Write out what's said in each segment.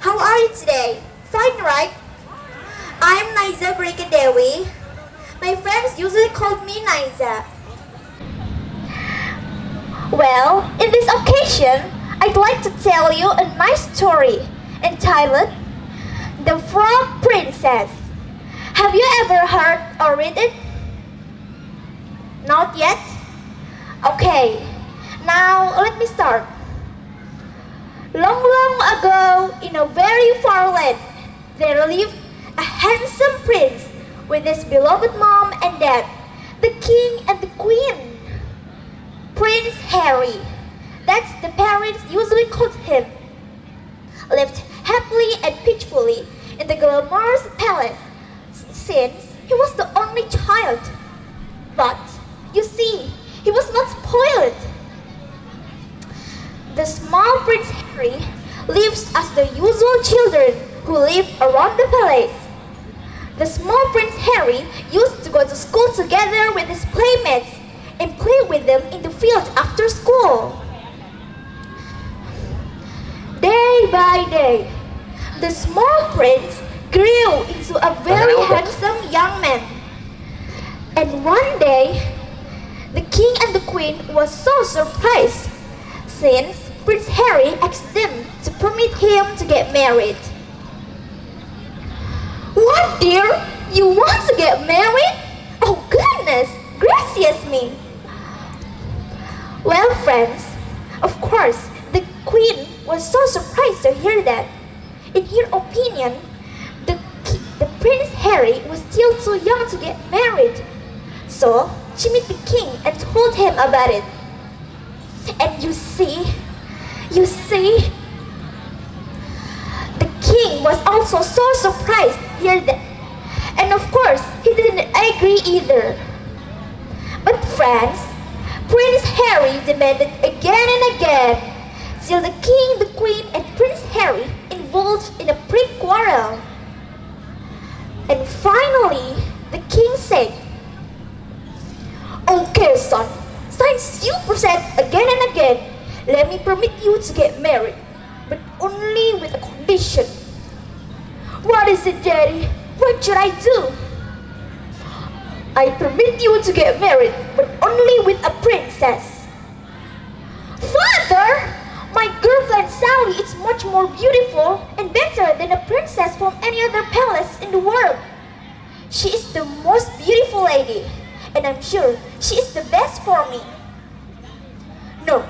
How are you today? Fine, right? I'm Niza Brikadewi. My friends usually call me Niza. Well, in this occasion, I'd like to tell you a nice story entitled The Frog Princess. Have you ever heard or read it? Not yet? Okay, now let me start. Long, long ago, in a very far land, there lived a handsome prince with his beloved mom and dad, the king and the queen. Prince Harry, that's the parents usually called him, lived happily and peacefully in the glamorous palace since he was the only child. But, you see, he was not spoiled. The small Prince Harry lives as the usual children who live around the palace. The small Prince Harry used to go to school together with his playmates and play with them in the field after school. Day by day, the small prince grew into a very handsome young man. And one day, the king and the queen was so surprised since Prince Harry asked them to permit him to get married. What, dear? You want to get married? Oh goodness, gracious me! Well, friends, of course, the queen was so surprised to hear that. In her opinion, the Prince Harry was still too young to get married. So, she met the king and told him about it. And you see, the king was also so surprised to hear that. And of course, he didn't agree either. But friends, Prince Harry demanded again and again, till the king, the queen, and Prince Harry involved in a big quarrel. And finally, the king said, "Okay, son, since you persist again and again, let me permit you to get married, but only with a condition." "What is it, Daddy? What should I do?" "I permit you to get married, but only with a princess." "Father, my girlfriend Sally is much more beautiful and better than a princess from any other palace in the world. She is the most beautiful lady, and I'm sure she is the best for me." "No,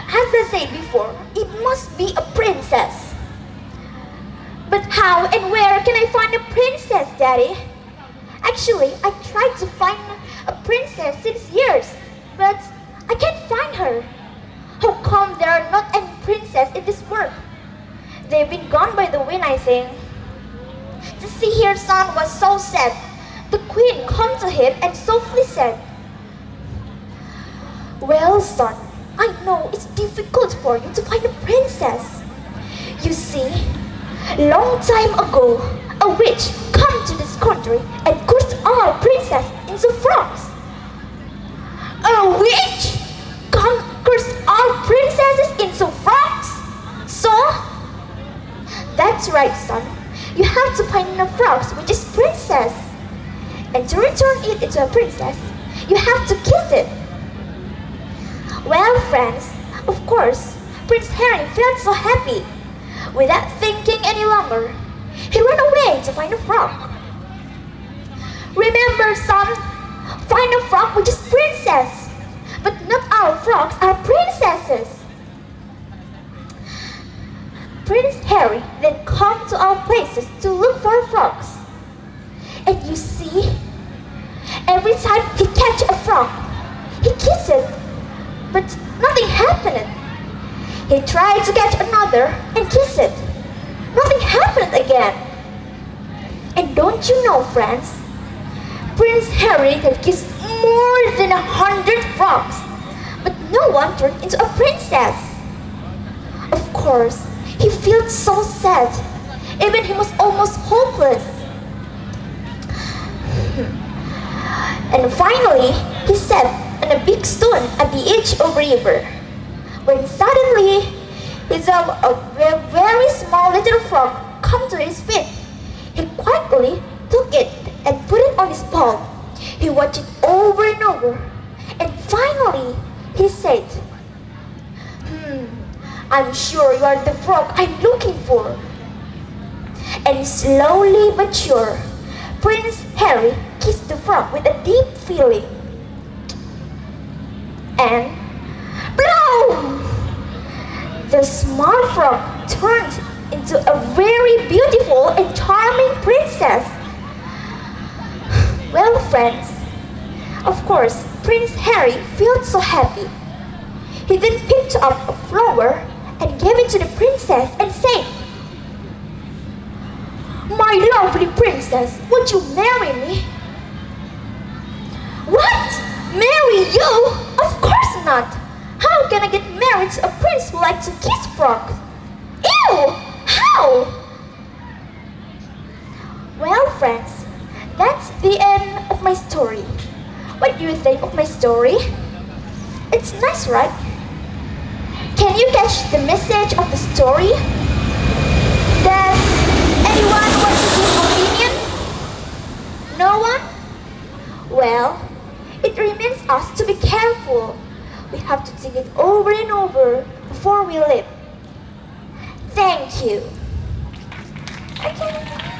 as I said before, it must be a princess." "But how and where can I find a princess, Daddy? Actually, I tried to find a princess since years, but I can't find her. How come there are not any princess in this world? They've been gone by the wind, I think." To see her son was so sad, the queen came to him and softly said, "Well, son, I know it's difficult for you to find a princess. You see, long time ago, a witch came to this country and cursed all princesses into frogs." "A witch cursed all princesses into frogs? So?" "That's right, son. You have to find a frog which is princess. And to return it into a princess, you have to kiss it." Well, friends, of course, Prince Harry felt so happy. Without thinking any longer, he ran away to find a frog. "Remember, son, find a frog which is princess. But not all frogs are princesses." Prince Harry then came to all places to look for frogs. And you see, every time he catch a frog, he kissed it, but nothing happened. He tried to catch another and kiss it. Nothing happened again. And don't you know, friends, Prince Harry had kissed more than 100 frogs, but no one turned into a princess. Of course, he felt so sad. Even he was almost hopeless. And finally, he sat on a big stone at the edge of a river, when suddenly he saw a very small little frog come to his feet. He quietly took it and put it on his palm. He watched it over and over, and finally he said, I'm sure you are the frog I'm looking for. And slowly but sure, Prince Harry kissed the frog with a deep feeling. And blow! The small frog turned into a very beautiful and charming princess. Well, friends, of course, Prince Harry felt so happy. He then picked up a flower and gave it to the princess and said, My lovely princess, would you marry me? What? Marry you? Of course not! How can I get married to a prince who likes to kiss frogs? Ew! How? Well, friends, that's the end of my story. What do you think of my story? It's nice, right? Can you catch the message of the story? Does anyone want to give opinion? No one? Well, it remains us to be careful. We have to think it over and over before we live. Thank you. Okay.